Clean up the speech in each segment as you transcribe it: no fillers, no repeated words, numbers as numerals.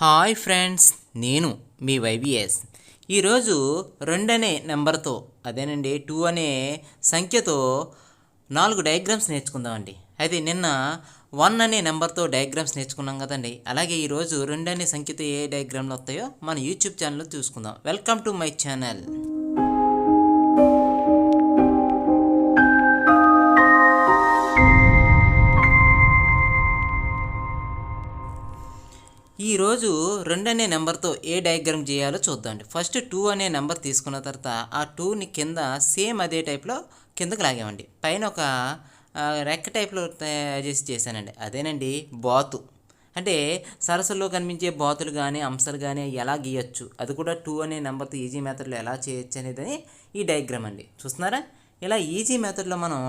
Hi friends, నేను మీ YVS. ఈరోజు 2 అనే నెంబర్తో, అదేనండి 2 అనే సంఖ్యతో 4 డయాగ్రామ్స్ నేర్చుకుందామండి. అయితే నిన్న 1 అనే నెంబర్తో డయాగ్రామ్స్ నేర్చుకున్నాం కదండి. అలాగే ఈరోజు 2 అనే సంఖ్యతో ఏ డయాగ్రామ్లు వస్తాయో మన యూట్యూబ్ ఛానల్లో చూసుకుందాం. Welcome to my channel. ఈరోజు 2 అనే నెంబర్తో ఏ డయాగ్రామ్ చేయాలో చూద్దామండి. ఫస్ట్ 2 అనే నెంబర్ తీసుకున్న తర్వాత ఆ 2ని కింద సేమ్ అదే టైప్లో కిందకు లాగామండి. పైన ఒక రెక్క టైప్లో చేశానండి. అదేనండి బాతు. అంటే సరస్సులో కనిపించే బాతులు కానీ అంశాలు కానీ ఎలా గీయచ్చు, అది కూడా 2 అనే నెంబర్తో ఈజీ మెథడ్లో ఎలా చేయొచ్చు అనేది ఈ డయాగ్రామ్ అండి. చూస్తున్నారా? ఇలా ఈజీ మెథడ్లో మనం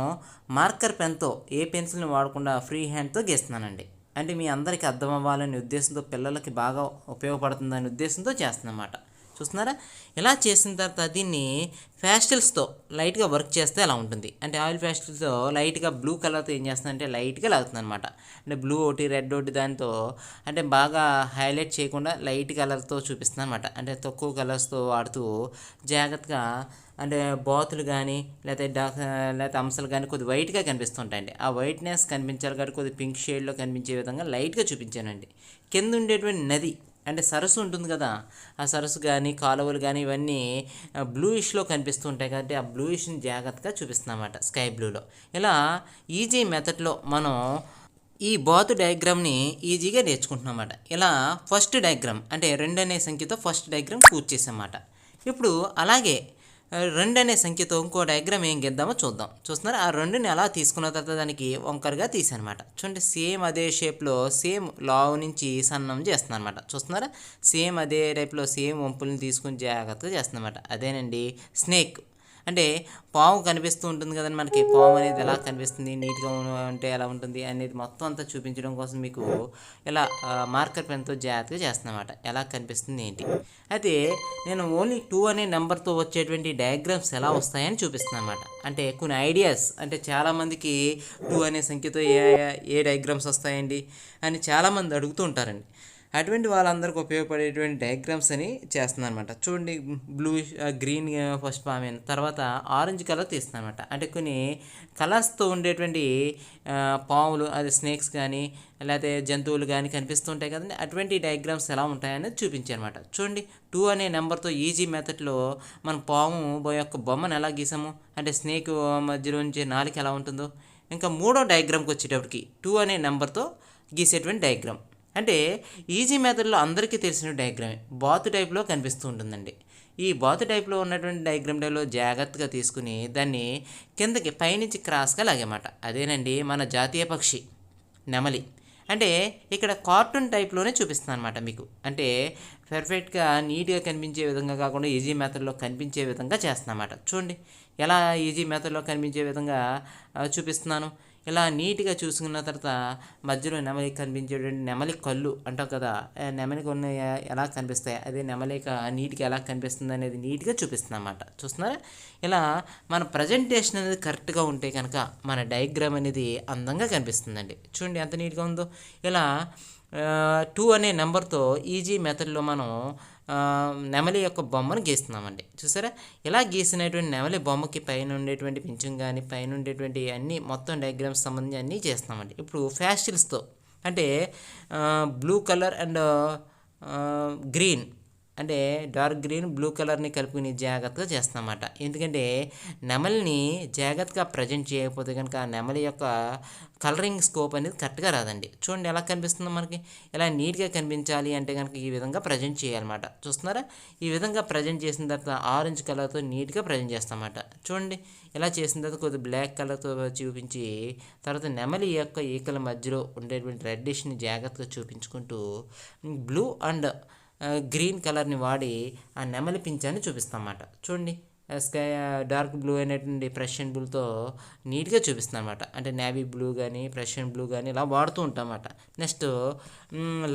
మార్కర్ పెన్తో, ఏ పెన్సిల్ని వాడకుండా ఫ్రీ హ్యాండ్తో గీస్తున్నానండి. అంటే మీ అందరికీ అర్థం అవ్వాలనే ఉద్దేశంతో, పిల్లలకి బాగా ఉపయోగపడుతుందనే ఉద్దేశంతో చేస్తున్నమాట. చూస్తున్నారా? ఇలా చేసిన తర్వాత దీన్ని ఫ్యాస్టిల్స్తో లైట్గా వర్క్ చేస్తే అలా ఉంటుంది. అంటే ఆయిల్ ఫ్యాస్టిల్స్తో లైట్గా బ్లూ కలర్తో ఏం చేస్తుందంటే లైట్గా లాగుతుంది అనమాట. అంటే బ్లూ ఒకటి, రెడ్ ఒకటి, దాంతో అంటే బాగా హైలైట్ చేయకుండా లైట్ కలర్తో చూపిస్తుంది అనమాట. అంటే తక్కువ కలర్స్తో వాడుతూ జాగ్రత్తగా, అంటే బాతులు కానీ లేకపోతే అంశాలు కానీ కొద్ది వైట్గా కనిపిస్తుంటాయండి. ఆ వైట్నెస్ కనిపించాలి కాబట్టి కొద్ది పింక్ షేడ్లో కనిపించే విధంగా లైట్గా చూపించానండి. కింద ఉండేటువంటి నది, అంటే సరస్సు ఉంటుంది కదా, ఆ సరస్సు కానీ కాలువలు కానీ ఇవన్నీ బ్లూయిష్లో కనిపిస్తూ ఉంటాయి కాబట్టి ఆ బ్లూయిష్ని జాగ్రత్తగా చూపిస్తున్నమాట, స్కై బ్లూలో. ఇలా ఈజీ మెథడ్లో మనం ఈ బాతు డయాగ్రామ్ని ఈజీగా నేర్చుకుంటున్నమాట. ఇలా ఫస్ట్ డయాగ్రామ్, అంటే 2 అనే సంఖ్యతో ఫస్ట్ డయాగ్రామ్ పూర్తి చేసామాట. ఇప్పుడు అలాగే 2 అనే సంఖ్యతో ఇంకో డయాగ్రామ్ ఏం గీద్దామో చూద్దాం. చూస్తున్నారు? ఆ 2ని అలా తీసుకున్న తర్వాత దానికి వంకరగా తీసానమాట. చూడండి, సేమ్ అదే షేప్లో సేమ్ లావు నుంచి సన్నం చేస్తున్నాను అనమాట. చూస్తున్నారా? సేమ్ అదే టైప్లో సేమ్ వంపుల్ని తీసుకుని జాగ్రత్తగా చేస్తున్నమాట. అదేనండి స్నేక్. అంటే పాము కనిపిస్తూ ఉంటుంది కదండి మనకి. పాము అనేది ఎలా కనిపిస్తుంది, నీట్గా ఉంటే ఎలా ఉంటుంది అనేది మొత్తం అంతా చూపించడం కోసం మీకు ఇలా మార్కర్ పెన్తో జాగ్రత్తగా చేస్తున్నమాట, ఎలా కనిపిస్తుంది ఏంటి. అయితే నేను ఓన్లీ 2 అనే నెంబర్తో వచ్చేటువంటి డయాగ్రామ్స్ ఎలా వస్తాయని చూపిస్తున్నాను అనమాట. అంటే కొన్ని ఐడియాస్, అంటే చాలామందికి 2 అనే సంఖ్యతో ఏ డయాగ్రామ్స్ వస్తాయండి అని చాలామంది అడుగుతూ ఉంటారండి. అటువంటి వాళ్ళందరికీ ఉపయోగపడేటువంటి డయాగ్రామ్స్ అని చేస్తున్నాను అనమాట. చూడండి, బ్లూ గ్రీన్ ఫస్ట్ పామెన్, తర్వాత ఆరెంజ్ కలర్ తీస్తున్నాను అనమాట. అంటే కొన్ని కలర్స్తో ఉండేటువంటి పాములు, అది స్నేక్స్ కానీ లేకపోతే జంతువులు కానీ కనిపిస్తుంటాయి కదండి. అటువంటి డయాగ్రామ్స్ ఎలా ఉంటాయనేది చూపించాను అనమాట. చూడండి, 2 అనే నెంబర్తో ఈజీ మెథడ్లో మనం పాము యొక్క బొమ్మను ఎలా గీసాము, అంటే స్నేక్ మధ్యలోంచి నాలుక ఎలా ఉంటుందో. ఇంకా మూడో డయాగ్రామ్కి వచ్చేటప్పటికి 2 అనే నెంబర్తో గీసేటువంటి డయాగ్రామ్, అంటే ఈజీ మెథడ్లో అందరికీ తెలిసిన డయాగ్రామే, బాతు టైప్లో కనిపిస్తూ ఉంటుందండి. ఈ బాతు టైప్లో ఉన్నటువంటి డయాగ్రామ్ టైప్లో జాగ్రత్తగా తీసుకుని దాన్ని కిందకి పైనుంచి క్రాస్గా లాగేమాట. అదేనండి మన జాతీయ పక్షి నెమలి. అంటే ఇక్కడ కార్టూన్ టైప్లోనే చూపిస్తాను అనమాట మీకు. అంటే పర్ఫెక్ట్గా నీట్గా కనిపించే విధంగా కాకుండా ఈజీ మెథడ్లో కనిపించే విధంగా చేస్తాను అన్నమాట. చూడండి, ఎలా ఈజీ మెథడ్లో కనిపించే విధంగా చూపిస్తున్నాను. ఇలా నీట్గా చూసుకున్న తర్వాత మధ్యలో నెమలి కనిపించేటువంటి నెమలి కళ్ళు అంటాం కదా, నెమలికి ఉన్న ఎలా కనిపిస్తాయి, అదే నెమలిక నీట్గా ఎలా కనిపిస్తుంది అనేది నీట్గా చూపిస్తుంది అన్నమాట. చూస్తున్నారా? ఇలా మన ప్రజెంటేషన్ అనేది కరెక్ట్గా ఉంటే కనుక మన డయాగ్రామ్ అనేది అందంగా కనిపిస్తుందండి. చూడండి ఎంత నీట్గా ఉందో. ఇలా 2 అనే నెంబర్తో ఈజీ మెథడ్లో మనం నెమలి యొక్క బొమ్మను గీస్తున్నామండి. చూసారా? ఇలా గీసినటువంటి నెమలి బొమ్మకి పైన ఉండేటువంటి పింఛం కానీ పైన ఉండేటువంటి అన్నీ మొత్తం డయాగ్రామ్స్ సంబంధించి అన్నీ చేస్తున్నామండి. ఇప్పుడు ఫ్యాస్టిల్స్తో, అంటే బ్లూ కలర్ అండ్ గ్రీన్, అంటే డార్క్ గ్రీన్ బ్లూ కలర్ని కలుపుకుని జాగ్రత్తగా చేస్తామన్నమాట. ఎందుకంటే నెమలిని జాగ్రత్తగా ప్రజెంట్ చేయకపోతే కనుక ఆ నెమలి యొక్క కలరింగ్ స్కోప్ అనేది కరెక్ట్గా రాదండి. చూడండి ఎలా కనిపిస్తుందో మనకి. ఇలా నీట్గా కనిపించాలి అంటే కనుక ఈ విధంగా ప్రజెంట్ చేయాలన్నమాట. చూస్తున్నారా? ఈ విధంగా ప్రజెంట్ చేసిన తర్వాత ఆరెంజ్ కలర్తో నీట్గా ప్రజెంట్ చేస్తామన్నమాట. చూడండి, ఇలా చేసిన తర్వాత కొద్దిగా బ్లాక్ కలర్తో చూపించి తర్వాత నెమలి యొక్క ఈకల మధ్యలో ఉండేటువంటి రెడ్డిష్ని జాగ్రత్తగా చూపించుకుంటూ బ్లూ అండ్ గ్రీన్ కలర్ని వాడి ఆ నెమలి పింఛాన్ని చూపిస్తామన్నమాట. చూడండి, స్కై డార్క్ బ్లూ అనేటువంటి ప్రషియన్ బ్లూతో నీట్గా చూపిస్తాం అన్నమాట. అంటే నేవీ బ్లూ కానీ ప్రషియన్ బ్లూ కానీ ఇలా వాడుతూ ఉంటామన్నమాట. Next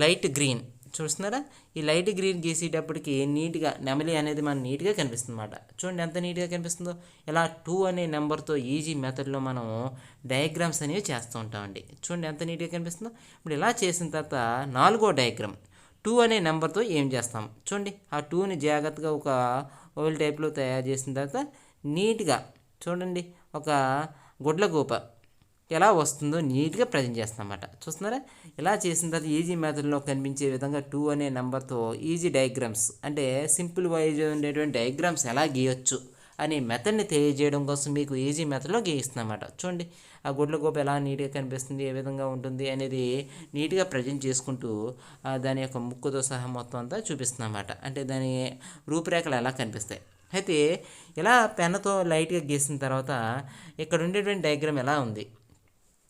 light green. చూస్తున్నారా? ఈ లైట్ గ్రీన్ గీసేటప్పటికి నీట్గా నెమలి అనేది మనం నీట్గా కనిపిస్తుంది అన్నమాట. చూడండి ఎంత నీట్గా కనిపిస్తుందో. ఇలా 2 అనే నెంబర్తో ఈజీ మెథడ్లో మనం డయాగ్రామ్స్ అనేవి చేస్తూ ఉంటామండి. చూడండి ఎంత నీట్గా కనిపిస్తుందో. ఇప్పుడు ఇలా చేసిన తర్వాత 4వ డయాగ్రామ్, 2 అనే నెంబర్తో ఏం చేస్తాం చూడండి. ఆ 2ని జాగ్రత్తగా ఒక ఓవెల్ టైప్లో తయారు చేసిన తర్వాత నీట్గా చూడండి ఒక గుడ్లగూప ఎలా వస్తుందో నీట్గా ప్రజెంట్ చేస్తామన్నమాట. చూస్తున్నారా? ఇలా చేసిన తర్వాత ఈజీ మెథడ్లో కనిపించే విధంగా 2 అనే నెంబర్తో ఈజీ డయాగ్రామ్స్ అంటే సింపుల్ వైజ్ ఉండేటువంటి డయాగ్రామ్స్ ఎలా గీయొచ్చు అనే మెథడ్ని తెలియజేయడం కోసం మీకు ఈజీ మెథడ్లో గీయిస్తున్నమాట. చూడండి ఆ గుడ్లగూప ఎలా నీట్గా కనిపిస్తుంది, ఏ విధంగా ఉంటుంది అనేది నీట్గా ప్రజెంట్ చేసుకుంటూ దాని యొక్క ముక్కుతో సహా మొత్తం అంతా చూపిస్తున్నమాట. అంటే దాని రూపురేఖలు ఎలా కనిపిస్తాయి. అయితే ఇలా పెన్నుతో లైట్గా గీసిన తర్వాత ఇక్కడ ఉండేటువంటి డయాగ్రామ్ ఎలా ఉంది,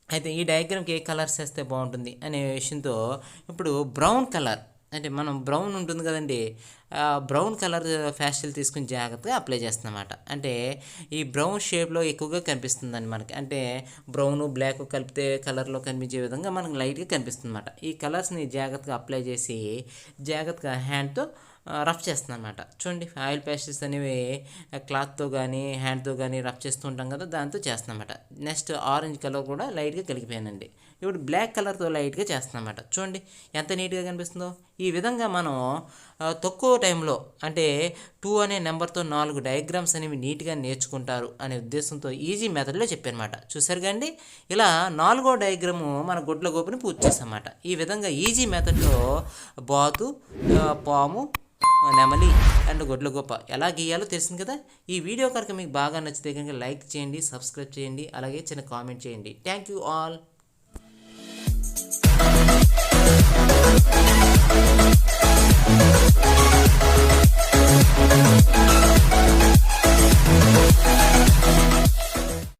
అయితే ఈ డయాగ్రామ్కి ఏ కలర్స్ వేస్తే బాగుంటుంది అనే విషయంతో ఇప్పుడు బ్రౌన్ కలర్ అంటే మనం బ్రౌన్ ఉంటుంది కదండి, బ్రౌన్ కలర్ ఫ్యాస్టల్ తీసుకుని జాగ్రత్తగా అప్లై చేస్తున్నమాట. అంటే ఈ బ్రౌన్ షేప్లో ఎక్కువగా కనిపిస్తుందండి మనకి. అంటే బ్రౌన్ బ్లాక్ కలిపితే కలర్లో కనిపించే విధంగా మనకు లైట్గా కనిపిస్తుంది అన్నమాట. ఈ కలర్స్ని జాగ్రత్తగా అప్లై చేసి జాగ్రత్తగా హ్యాండ్తో రఫ్ చేస్తున్నాను అనమాట. చూడండి ఆయిల్ పేస్టల్స్ అనేవి క్లాత్తో కానీ హ్యాండ్తో కానీ రఫ్ చేస్తూ ఉంటాం కదా, దాంతో చేస్తానమాట. నెక్స్ట్ ఆరెంజ్ కలర్ కూడా లైట్గా కలిగిపోయానండి. ఇప్పుడు బ్లాక్ కలర్తో లైట్గా చేస్తానమాట. చూడండి ఎంత నీట్గా కనిపిస్తుందో. ఈ విధంగా మనం తక్కువ టైంలో అంటే 2 అనే నెంబర్తో 4 డయాగ్రామ్స్ అనేవి నీట్గా నేర్చుకుంటారు అనే ఉద్దేశంతో ఈజీ మెథడ్లో చెప్పానమాట. చూసారు కండి, ఇలా 4వ డయాగ్రాము మన గుడ్లగూపని పూర్తి చేస్తామన్నమాట. ఈ విధంగా ఈజీ మెథడ్లో బాతు, పాము, నెమలి అండ్ గుడ్లగూప ఎలా గీయాలో తెలిసింది కదా. ఈ వీడియో కనుక మీకు బాగా నచ్చితే కనుక లైక్ చేయండి, సబ్స్క్రైబ్ చేయండి, అలాగే చిన్న కామెంట్ చేయండి. Thank you all.